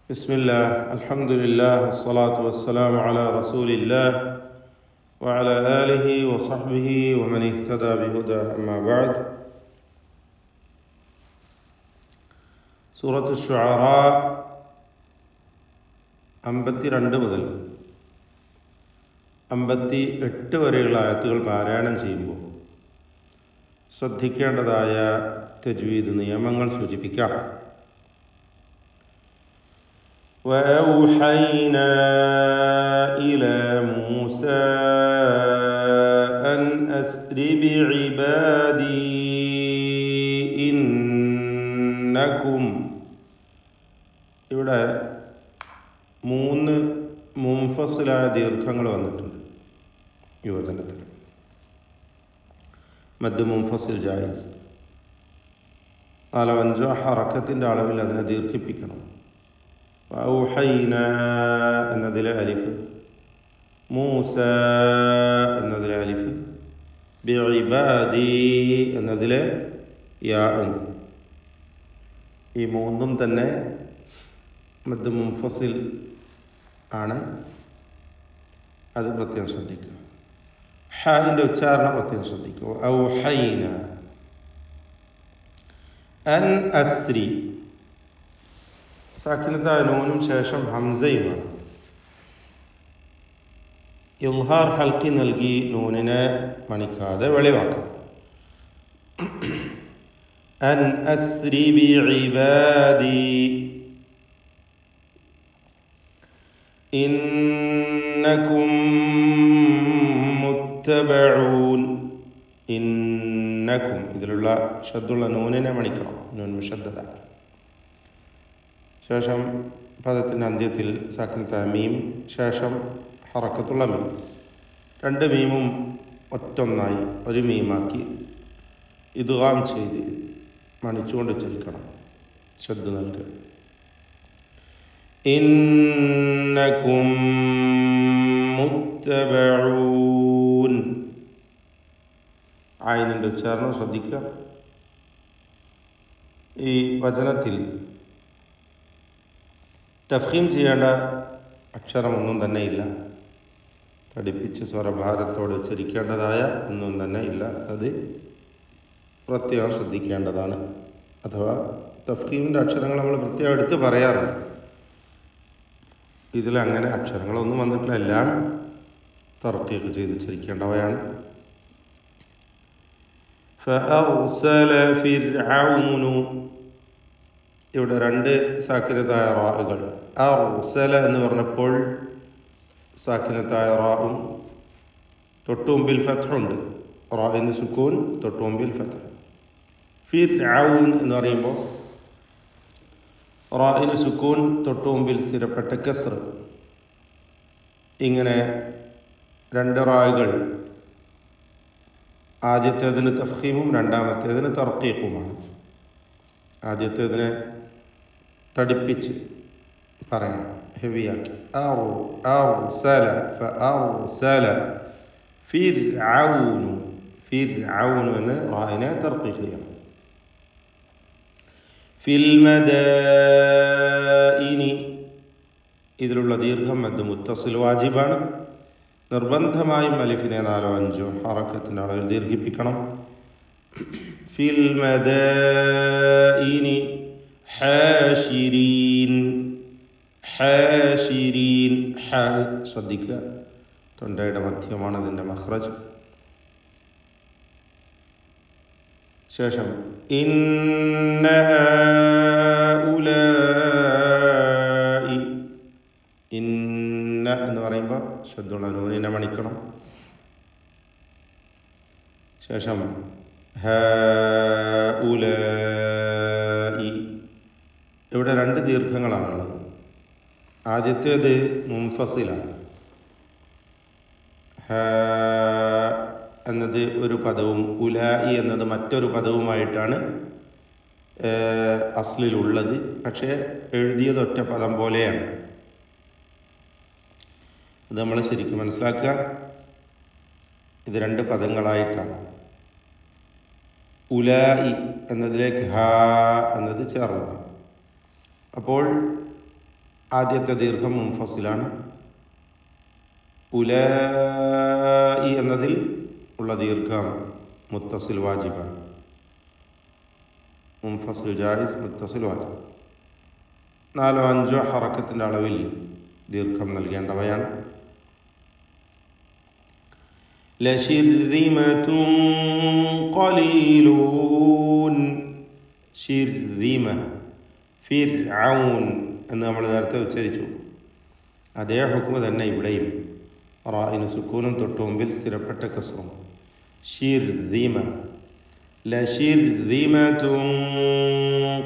بسم الله الحمد لله والصلاة والسلام على رسول الله وعلى آله وصحبه ومن اهتدى بهدى أما بعد സൂറത്ത് ശുഅറാ 52 മുതൽ 58 വരെയുള്ള ആയത്തുകൾ പാരായണം ചെയ്യുമ്പോൾ ശ്രദ്ധിക്കേണ്ടതായ തജ്വീദ് നിയമങ്ങൾ സൂചിപ്പിക്കാം. وأوحينا إلى موسى أن أسر بعبادي إنكم ഇവിടെ 3 മുൻഫസിലായ ദീർഘങ്ങൾ വന്നിട്ടുണ്ട് ഈ വചനത്തിൽ. മദ് മുൻഫസിൽ ജായിസ്, 4-5 ഹറക്കത്തിൻ്റെ അളവിൽ അതിനെ ദീർഘിപ്പിക്കണം. ഔഹൈന എന്നതിലെ അലിഫ്, മൂസ എന്നതിലെ അലിഫ്, ബിഇബാദി എന്നതിലെ യാഉം, ഈ 3 തന്നെ മദ് മുൻഫസിൽ ആണ്. അത് പ്രത്യേകം ശ്രദ്ധിക്കുക. ഹാഇൻ്റെ ഉച്ചാരണം പ്രത്യേകം ശ്രദ്ധിക്കുക. ഔഹൈന അൻ അസ്രി, സാക്കിനത്തായ നൂനും ശേഷം ഹംസയുമാണ്. ഇൽഹാർ ഹൽക്കി നൽകി നൂനിനെ മണിക്കാതെ വെളിവാക്കണം. അൻ അസ്രി ബിഇബാദി ഇന്നകും മുത്തബഊൻ. ഇന്നകും ഇതിലുള്ള ഷദ്ദുള്ള നൂനിനെ മണിക്കണം. നൂൻ മുഷദ്ദദ. ശേഷം പദത്തിൻ്റെ അന്ത്യത്തിൽ സാക്കിനത്തായ മീം, ശേഷം ഹറക്കത്തുള്ള മീം. 2 മീമും ഒറ്റൊന്നായി ഒരു മീമാക്കി ഇദ്ഗാം ചെയ്ത് മണിച്ചുകൊണ്ട് ഉച്ചരിക്കണം. ശ്രദ്ധ നൽകുക. ഇന്നകും മുത്തബഊൻ. ആയിനിൻ്റെ ഉച്ചാരണം ശ്രദ്ധിക്കുക. ഈ വചനത്തിൽ തഫ്ഖീം ചെയ്യേണ്ട അക്ഷരമൊന്നും തന്നെ ഇല്ല. തടിപ്പിച്ച് സ്വരഭാരത്തോട് ഉച്ചരിക്കേണ്ടതായ ഒന്നും തന്നെ ഇല്ല. അത് പ്രത്യേകം ശ്രദ്ധിക്കേണ്ടതാണ്. അഥവാ തഫ്ഖീമിൻ്റെ അക്ഷരങ്ങൾ നമ്മൾ പ്രത്യേകം എടുത്ത് പറയാറുണ്ട്. ഇതിലങ്ങനെ അക്ഷരങ്ങളൊന്നും വന്നിട്ടില്ല. എല്ലാം തർക്കീഖ് ചെയ്ത് ഉച്ചരിക്കേണ്ടവയാണ്. ഫഅർസല ഫിർഔനു, ഇവിടെ 2 സാക്കിനത്തായ റാഉകൾ. അർസല എന്ന് പറഞ്ഞപ്പോൾ സാക്കിനത്തായ റാഉം തൊട്ടുമുമ്പിൽ ഫത്ഹുണ്ട്. റാഇന് സുക്കൂൻ, തൊട്ടുമുമ്പിൽ ഫത്ഹ്. ഫിർഔൻ എന്ന് പറയുമ്പോൾ റാഇന് സുക്കൂൻ, തൊട്ടുമുമ്പിൽ സ്ഥിരപ്പെട്ട കസ്ർ. ഇങ്ങനെ 2 റാഉകൾ, ആദ്യത്തേതിന് തഫ്ഖീമും രണ്ടാമത്തേതിന് തർക്കീഖുമാണ്. ആദ്യത്തേതിനെ തടിപ്പിച്ച് പറയണം, ഹെവിയാക്കി. അർസല ഫഅർസല ഫിർഔനു, ഫിർഔനു എന്ന് റാഇനെ തർക്കീഖ് ചെയ്യണം. ഫിൽ മദാഇനി, ഇതിലുള്ള ദീർഘം മദ് മുത്തസിൽ വാജിബാണ്. നിർബന്ധമായും അലിഫിനെ 4-5 ഹറക്കത്തിൻ്റെ അളവിൽ ദീർഘിപ്പിക്കണം. ഫിൽ മദാഇനി ഹാശിരീൻ, ഹാശിരീൻ. ഹ ശ്രദ്ധിക്കുക, തൊണ്ടയുടെ മധ്യമാണ് അതിൻ്റെ മഖ്റജ്. ശേഷം ഇന്ന ഹൗലാഇ, ഇന്ന എന്ന് പറയുമ്പോൾ ശബ്ദമുള്ള നൂനിനെ മണിക്കണം. ശേഷം ഹൗലാഇ, ഇവിടെ 2 ദീർഘങ്ങളാണുള്ളത്. ആദ്യത്തേത് മുൻഫസിലാണ്. ഹ എന്നത് ഒരു പദവും ഉലായി എന്നത് മറ്റൊരു പദവുമായിട്ടാണ് അസ്ലിലുള്ളത്. പക്ഷേ എഴുതിയത് ഒറ്റ പദം പോലെയാണ്. അത് നമ്മൾ ശരിക്കും മനസ്സിലാക്കുക. ഇത് 2 പദങ്ങളായിട്ടാണ്. ഉലായി എന്നതിലേക്ക് ഹ എന്നത് ചേർന്നതാണ്. അപ്പോൾ ആദ്യത്തെ ദീർഘം മുൻഫസിലാണ്. ഉലായി എന്നതിൽ ഉള്ള ദീർഘം മുത്തസിൽ വാജിബാണ്. മുൻഫസിൽ ജായിസ്, മുത്തസിൽ വാജിബ്. 4 or 5 ഹറക്കത്തിൻ്റെ അളവിൽ ദീർഘം നൽകേണ്ടവയാണ്. ലശിർദിമതുൻ ഖലീലൂൻ. ശിർദിമ, ഫിർഔൻ എന്ന് നമ്മൾ നേരത്തെ ഉച്ചരിച്ചു. അതേ ഹുക്മ് തന്നെ ഇവിടെയും. റാഇന് സുക്കൂനും തൊട്ട് മുമ്പിൽ സ്ഥിരപ്പെട്ട കസ്റും. ശിർദിമ, ലശിർദിമതുൻ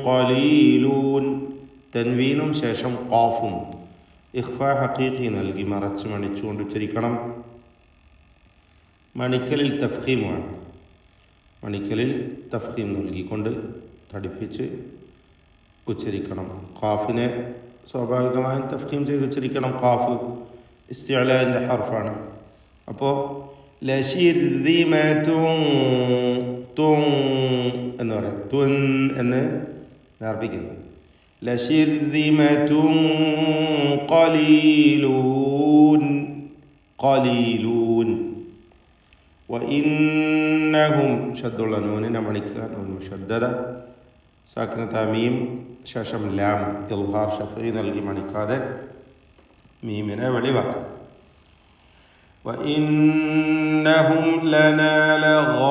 ഖലീലൂൻ. തൻവീനും ശേഷം ഖാഫും ഇഖ്ഫാ ഹഖീഖി നൽകി മറച്ച് മണിച്ചുകൊണ്ട് ഉച്ചരിക്കണം. മണിക്കലിൽ തഫ്ഖീമാണ്. മണിക്കലിൽ തഫ്ഖീം നൽകിക്കൊണ്ട് തടിപ്പിച്ച് ഉച്ചരിക്കണം. ഖാഫിനെ സ്വാഭാവികമായും തഫ്ഖീം ചെയ്ത് ഉച്ചരിക്കണം. ഖാഫ് ഇസ്തിഅലാന്റെ ഹർഫാണ്. അപ്പോൾ ലശിർദിമതുൻ തുൻ എന്ന് പറയാം. തുൻ എന്ന് നേർപ്പിക്കുന്നത്. ലശിർദിമതുൻ ഖലീലൂൻ. ഖലീലൂൻ. വഇന്നഹും ഷദ്ദുള്ള നൂനിനെ മണിക്കുക. നൂൻ മുഷദ്ദദ. സാക്കിനത മീം ശേഷം ലാം ഇൽഹാർ ഷഫഈ നൽകി മണിക്കാതെ മീമിനെ വെളിവാക്കുക. വഇന്നഹും ലനാ ലഗായിദൂൻ.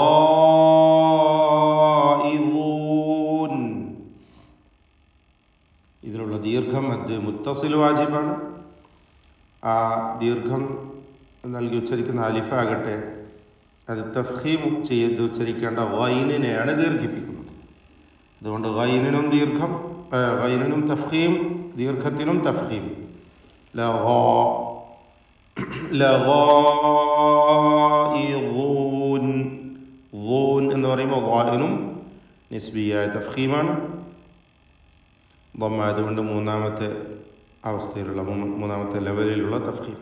ഇതിലുള്ള ദീർഘം അത് മുത്തസിൽ വാജിബാണ്. ആ ദീർഘം നൽകി ഉച്ചരിക്കുന്ന അലിഫാകട്ടെ അത് തഫ്ഖീം ചെയ്ത് ഉച്ചരിക്കേണ്ട ഗൈനിനെയാണ് ദീർഘിപ്പിക്കുന്നത്. അതുകൊണ്ട് ഗൈനിനും ദീർഘം, ഗൈനിനും തഫ്ഖീം, ദീർഘത്തിനും തഫ്ഖീം. ലഗായിദൂൻ. ദൂൻ എന്ന് പറയുമ്പോൾ ഗായിനും നിസ്ബിയായ തഫ്ഖീമാണ്. ദമ്മായതുകൊണ്ട് മൂന്നാമത്തെ അവസ്ഥയിലുള്ള, മൂന്നാമത്തെ ലെവലിലുള്ള തഫ്ഖീം.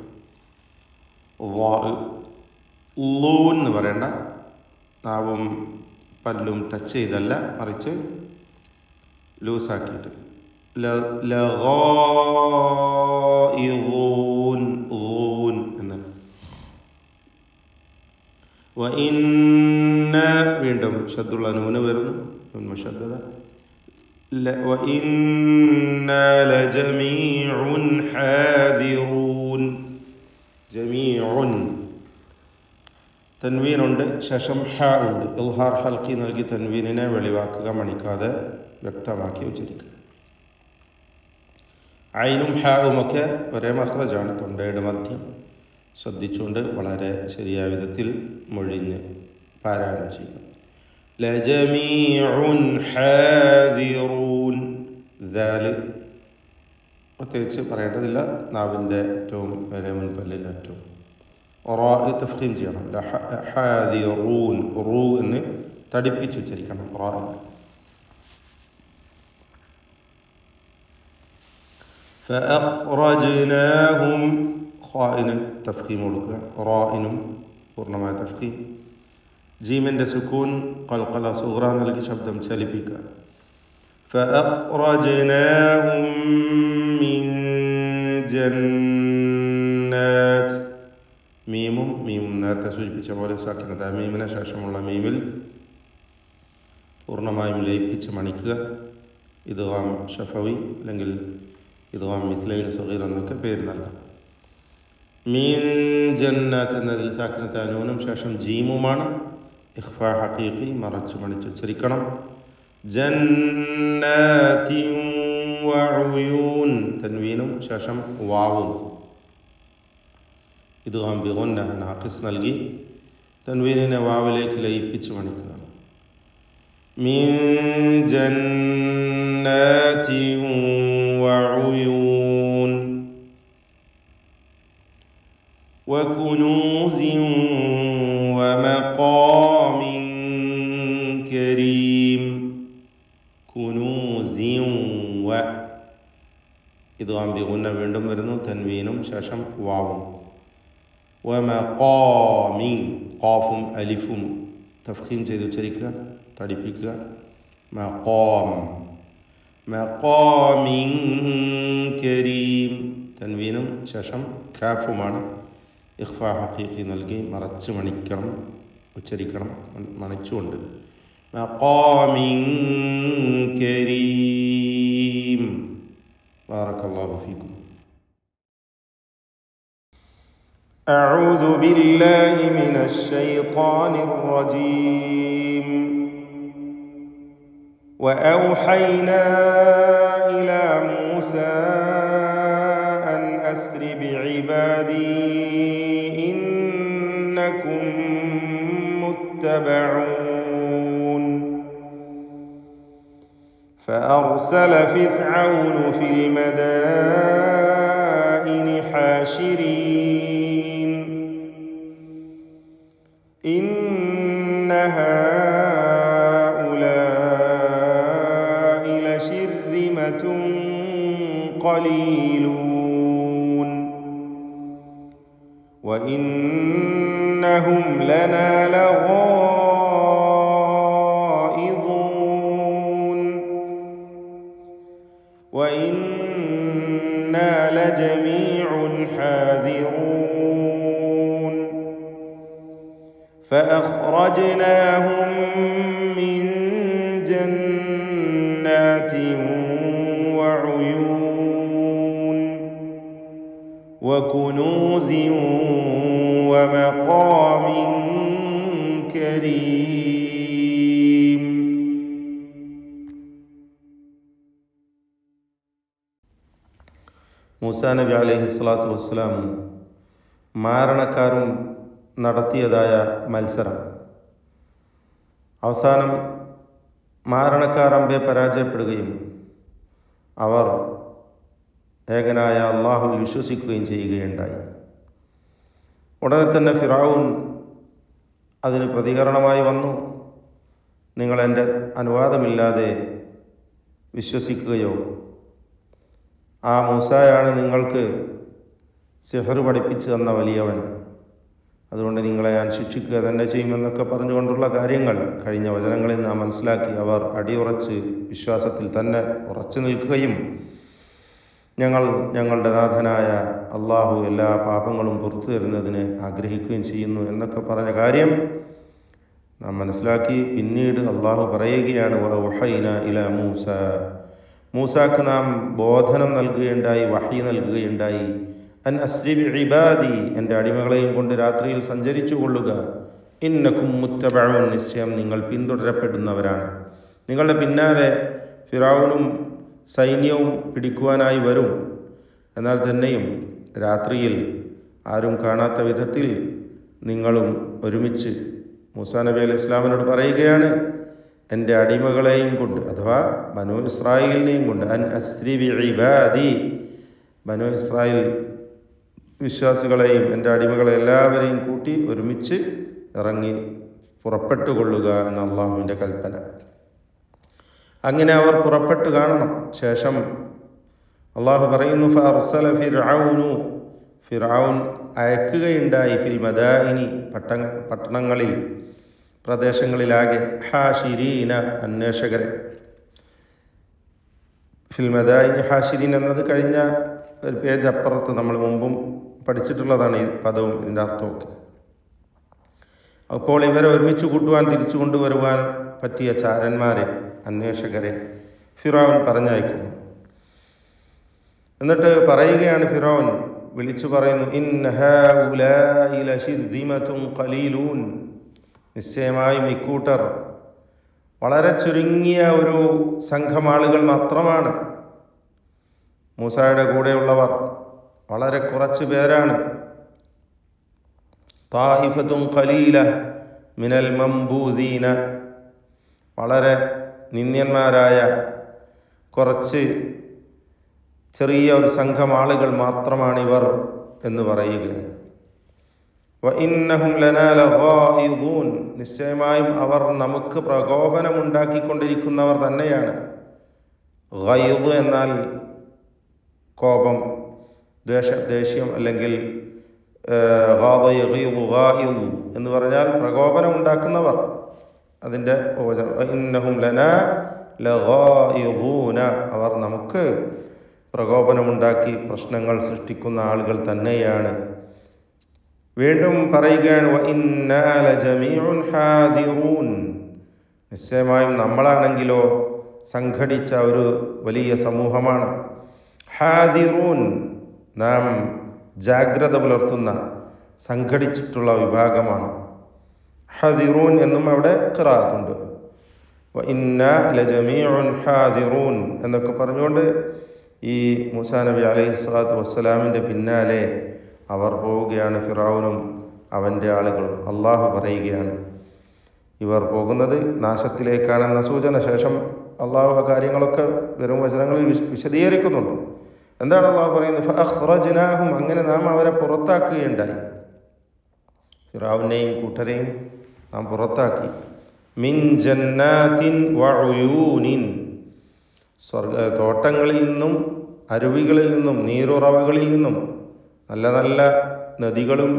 ലൂൻ എന്ന് പറയേണ്ട. നാവും പല്ലും ടച്ച് ചെയ്തല്ല, മറിച്ച് ലൂസാക്കിയിട്ട് ലഗായിദൂൻ എന്ന്. വഇന്ന വീണ്ടും ഷദ്ദുള്ള നൂന് വരുന്നു. നൂൻ മുശദ്ദദ. വഇന്ന ലജമീഉൻ ഹാദിറൂൻ. ജമീഉൻ തൻവീനുണ്ട്, ശേഷം ഹ ഉണ്ട്. ഇൽഹാർ ഹൽക്കി നൽകി തൻവീനിനെ വെളിവാക്കുക, മണിക്കാതെ വ്യക്തമാക്കി ഉച്ചരിക്കുക. ഐനും ഹാവുമൊക്കെ ഒരേ മഖ്റജാണ്, തൊണ്ടയുടെ മധ്യം. ശ്രദ്ധിച്ചുകൊണ്ട് വളരെ ശരിയായ വിധത്തിൽ മൊഴിഞ്ഞ് പാരായണം ചെയ്യുക. ലജമീഉൻ ഹാദിറൂൻ. ദാല് പ്രത്യേകിച്ച് പറയേണ്ടതില്ല, നാവിൻ്റെ ഏറ്റവും വരെ മുൻപല്ലിൻ്റെ ഏറ്റവും. റാ തഫ്ഖീം ചെയ്യണം. ഹാദിറൂൻ. റൂ എന്ന് തടിപ്പിച്ചുച്ചരിക്കണം. റാ ഫഅഖ്റജ്നാഹും. ഖാഇന് തഫ്ഖീം കൊടുക്കുക. റാഇനും പൂർണ്ണമായ തഫ്ഖീം. ജീമിൻ്റെ സുക്കൂൻ ഖൽഖല സുഗ്റ നൽകി ശബ്ദം ചലിപ്പിക്കുക. ഫഅഖ്റജ്നാഹും മിൻ ജന്നാത്ത്. മീമും നേരത്തെ സൂചിപ്പിച്ച പോലെ സാക്കിനത മീമിന് ശേഷമുള്ള മീമിൽ പൂർണ്ണമായും ലയിപ്പിച്ച് മണിക്കുക. ഇദ്ഗാം ഷഫവി അല്ലെങ്കിൽ ഇദ്ഗാം മിസ്ലൈൽ സഗീർ എന്നൊക്കെ പേര് നൽകാം. മീൻ ജന്നാത്ത് എന്നതിൽ സാക്കിനത നൂനും ശേഷം ജീമുമാണ്. ഇഖ്ഫാ ഹഖീഖി മറച്ചു മണിച്ചുച്ചരിക്കണം. ജന്നാത്തിൻ വഉയൂൻ. തൻവീനും ശേഷം വാവും. ഇദ്ഗാം ബിഗുന്ന നാഖിസ് നൽകി തൻവീനിനെ വാവിലേക്ക് ലയിപ്പിച്ച് മണിക്കുക. മിൻ ജന്നാത്തിൻ വഉയൂൻ വകുനൂസിൻ വമഖാമിൻ കരീം. കുനൂസിൻ വ. ഇദ്ഗാം ബിഗുന്ന വീണ്ടും വരുന്നു. തൻവീനും ശേഷം വാവും. വമഖാമിൻ. ഖാഫും അലിഫും തഫ്ഖീം ചെയ്ത് ഉച്ചരിക്കുക, തടിപ്പിക്കുക. മഖാം. മഖാമിൻ കരീം. ശേഷം കാഫുമാണ്. ഇഖ്ഫ ഹഖീഖി നൽകി മറച്ച് മണിക്കണം, ഉച്ചരിക്കണം, മണിച്ചുകൊണ്ട്. മഖാമിൻ കരീം. ബാറകല്ലാഹു ഫീക്കും. അഊദു ബില്ലാഹി മിനശ് ശൈത്വാനിർ റജീം. وأوحينا إلى موسى أن أسر بعبادي إنكم متبعون فأرسل فرعون في المدائن حاشرين إن هؤلاء لشرذمة قليلون وإنهم لنا لغائظون وإنا لجميع حاذرون فأخرجناهم من جنات وعيون وكنوز ومقام كريم. മൂസാ നബി അലൈഹിസ്സലാത്തു വസ്സലാം മാരണക്കാരും നടത്തിയതായ മത്സരം. അവസാനം മാരണക്കാർ അമ്പെ പരാജയപ്പെടുകയും അവർ ഏകനായ അള്ളാഹുവിൽ വിശ്വസിക്കുകയും ചെയ്യുകയുണ്ടായി. ഉടനെ തന്നെ ഫിറഔൻ അതിന് പ്രതികരണമായി വന്നു. നിങ്ങൾ എൻ്റെ അനുവാദമില്ലാതെ വിശ്വസിക്കുകയോ, ആ മൂസായാണ് നിങ്ങൾക്ക് സിഹർ പഠിപ്പിച്ചു തന്ന വലിയവൻ, അതുകൊണ്ട് നിങ്ങളെ ഞാൻ ശിക്ഷിക്കുക തന്നെ ചെയ്യുമെന്നൊക്കെ പറഞ്ഞുകൊണ്ടുള്ള കാര്യങ്ങൾ കഴിഞ്ഞ വചനങ്ങളിൽ നാം മനസ്സിലാക്കി. അവർ അടിയുറച്ച് വിശ്വാസത്തിൽ തന്നെ ഉറച്ചു നിൽക്കുകയും ഞങ്ങളുടെ നാഥനായ അള്ളാഹു എല്ലാ പാപങ്ങളും പുറത്തു തരുന്നതിന് ആഗ്രഹിക്കുകയും ചെയ്യുന്നു എന്നൊക്കെ പറഞ്ഞ കാര്യം നാം മനസ്സിലാക്കി. പിന്നീട് അള്ളാഹു പറയുകയാണ്, വഹൈന ഇല മൂസ, മൂസാക്ക് നാം ബോധനം നൽകുകയുണ്ടായി, വഹി നൽകുകയുണ്ടായി. അൻ അസ്രി ബിഇബാദി, എൻ്റെ അടിമകളെയും കൊണ്ട് രാത്രിയിൽ സഞ്ചരിച്ചു കൊള്ളുക. ഇന്നകും മുത്തബഊൻ, നിശ്ചയം നിങ്ങൾ പിന്തുടരപ്പെടുന്നവരാണ്. നിങ്ങളുടെ പിന്നാലെ ഫിറഔനും സൈന്യവും പിടിക്കുവാനായി വരും. എന്നാൽ തന്നെയും രാത്രിയിൽ ആരും കാണാത്ത വിധത്തിൽ നിങ്ങളും ഒരുമിച്ച് മൂസാ നബി അലൈഹി ഇസ്ലാമിനോട് പറയുകയാണ്, എൻ്റെ അടിമകളെയും കൊണ്ട്, അഥവാ ബനൂ ഇസ്രായേലിനെയും കൊണ്ട്, അൻ അസ്രി ബിഇബാദി, ബനൂ ഇസ്രായേൽ വിശ്വാസികളെയും എൻ്റെ അടിമകളെ എല്ലാവരെയും കൂട്ടി ഒരുമിച്ച് ഇറങ്ങി പുറപ്പെട്ടുകൊള്ളുക എന്ന അള്ളാഹുവിൻ്റെ കൽപ്പന. അങ്ങനെ അവർ പുറപ്പെട്ടു കാണണം. ശേഷം അള്ളാഹു പറയുന്നു, ഫഅർസല ഫിർഔനു, ഫിർഔൻ അയക്കുകയുണ്ടായി, ഫിൽ മദായിനി, പട്ടണങ്ങളിൽ, പ്രദേശങ്ങളിലാകെ, ഹാഷിരീന, അന്വേഷകരെ. ഫിൽ മദായിനി ഹാഷിരീൻ എന്നത് കഴിഞ്ഞ ഒരു പേജ് അപ്പുറത്ത് നമ്മൾ മുമ്പും പഠിച്ചിട്ടുള്ളതാണ് ഈ പദവും ഇതിൻ്റെ അർത്ഥമൊക്കെ. അപ്പോൾ ഇവരെ ഒരുമിച്ച് കൂട്ടുവാൻ, തിരിച്ചു കൊണ്ടുവരുവാൻ പറ്റിയ ചാരന്മാരെ, അന്വേഷകരെ ഫിറഔൻ പറഞ്ഞയക്കുന്നു. എന്നിട്ട് പറയുകയാണ്, ഫിറഔൻ വിളിച്ചു പറയുന്നു, ഇന്ന ഹൗലാഇ ലശിർദിമതുൻ ഖലീലൂൻ, നിശ്ചയമായും ഇക്കൂട്ടർ വളരെ ചുരുങ്ങിയ ഒരു സംഘം ആളുകൾ മാത്രമാണ്. മൂസായുടെ കൂടെയുള്ളവർ വളരെ കുറച്ച് പേരാണ്. തായിഫത്തുൻ ഖലീല മിനൽ മംബൂദീന, വളരെ നിന്ദ്യന്മാരായ കുറച്ച് ചെറിയ ഒരു സംഘം ആളുകൾ മാത്രമാണിവർ എന്ന് പറയുകയാണ്. വഇന്നഹും ലനാ ലഗായിദൂൻ, നിശ്ചയമായും അവർ നമുക്ക് പ്രകോപനമുണ്ടാക്കിക്കൊണ്ടിരിക്കുന്നവർ തന്നെയാണ്. ഗൈദ് എന്നാൽ കോപം, ദേഷ്യം, അല്ലെങ്കിൽ എന്ന് പറഞ്ഞാൽ പ്രകോപനം ഉണ്ടാക്കുന്നവർ. അതിൻ്റെ ഇന്നഹും ലനാ ലഗായിദൂന, അവർ നമുക്ക് പ്രകോപനമുണ്ടാക്കി പ്രശ്നങ്ങൾ സൃഷ്ടിക്കുന്ന ആളുകൾ തന്നെയാണ്. വീണ്ടും പറയുകയാണ്, വഇന്നാ ലജമീഉൻ ഹാദിറൂൻ, നിശ്ചയമായും നമ്മളാണെങ്കിലോ സംഘടിച്ച ഒരു വലിയ സമൂഹമാണ്. ഹാദിറൂൻ, നാം ജാഗ്രത പുലർത്തുന്ന സംഘടിച്ചിട്ടുള്ള വിഭാഗമാണ്. ഹാദിറൂൻ എന്നും അവിടെ ഖിറാഅത്തുണ്ട്. വഇന്നാ ലജമീഉൻ ഹാദിറൂൻ എന്നൊക്കെ പറഞ്ഞുകൊണ്ട് ഈ മൂസാ നബി അലൈഹിസ്സലാത്തു വസ്സലാമിൻ്റെ പിന്നാലെ അവർ പോവുകയാണ്, ഫിറഔനും അവൻ്റെ ആളുകളും. അള്ളാഹു പറയുകയാണ്, ഇവർ പോകുന്നത് നാശത്തിലേക്കാണെന്ന സൂചന. ശേഷം അള്ളാഹു ആ കാര്യങ്ങളൊക്കെ വെറും വചനങ്ങളിൽ വിശദീകരിക്കുന്നുണ്ട്. എന്താണ് അള്ളാഹു പറയുന്നത്? ഫഅഖ്റജ്നാഹും, അങ്ങനെ നാം അവരെ പുറത്താക്കുകയുണ്ടായി. ഫിറഔനെയും കൂട്ടരെയും നാം പുറത്താക്കി. മിൻ ജന്നാത്തിൻ വഉയൂനിൻ, തോട്ടങ്ങളിൽ നിന്നും അരുവികളിൽ നിന്നും നീരുറവകളിൽ നിന്നും നല്ല നല്ല നദികളും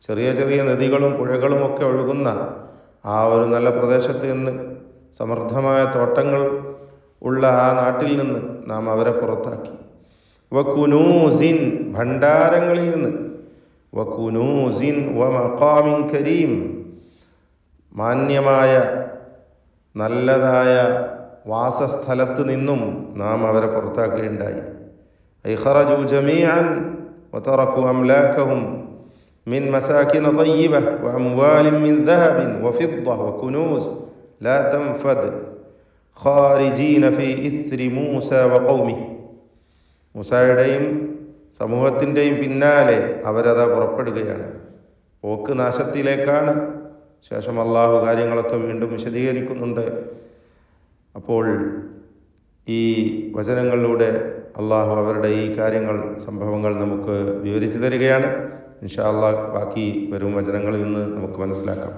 ചെറിയ ചെറിയ നദികളും പുഴകളും ഒക്കെ ഒഴുകുന്ന ആ ഒരു നല്ല പ്രദേശത്ത് നിന്ന്, സമൃദ്ധമായ തോട്ടങ്ങൾ ഉള്ള ആ നാട്ടിൽ നിന്ന് നാം അവരെ പുറത്താക്കി. വകുനൂസിൻ, ഭണ്ഡാരങ്ങളിൽ നിന്ന്. വകുനൂസിൻ വമഖാമിൻ കരീം, മാന്യമായ നല്ലതായ വാസസ്ഥലത്ത് നിന്നും നാം അവരെ പുറത്താക്കുകയുണ്ടായി. ഐ ഖറജു ജമീഅൻ വതറകു അംലാകഹും മിൻ മസാകിന തയ്യിബഹ വഅംവാലിൻ മിൻ ദഹബിൻ വഫിദ്ദഹ വകുനൂസ് ലാ തൻഫദ് ഖാരിജീന ഫീ ഇസ്രി മൂസ വഖൗമിഹി, മൂസായുടെയും സമൂഹത്തിൻ്റെയും പിന്നാലെ അവരതാ പുറപ്പെടുകയാണ്. പോക്ക് നാശത്തിലേക്കാണ്. ശേഷം അള്ളാഹു കാര്യങ്ങളൊക്കെ വീണ്ടും വിശദീകരിക്കുന്നുണ്ട്. അപ്പോൾ ഈ വചനങ്ങളിലൂടെ അള്ളാഹു അവരുടെ ഈ കാര്യങ്ങൾ, സംഭവങ്ങൾ നമുക്ക് വിവരിച്ചു തരികയാണ്. ഇൻഷാ അള്ളാഹ് ബാക്കി വരും വചനങ്ങളിൽ നിന്ന് നമുക്ക് മനസ്സിലാക്കാം.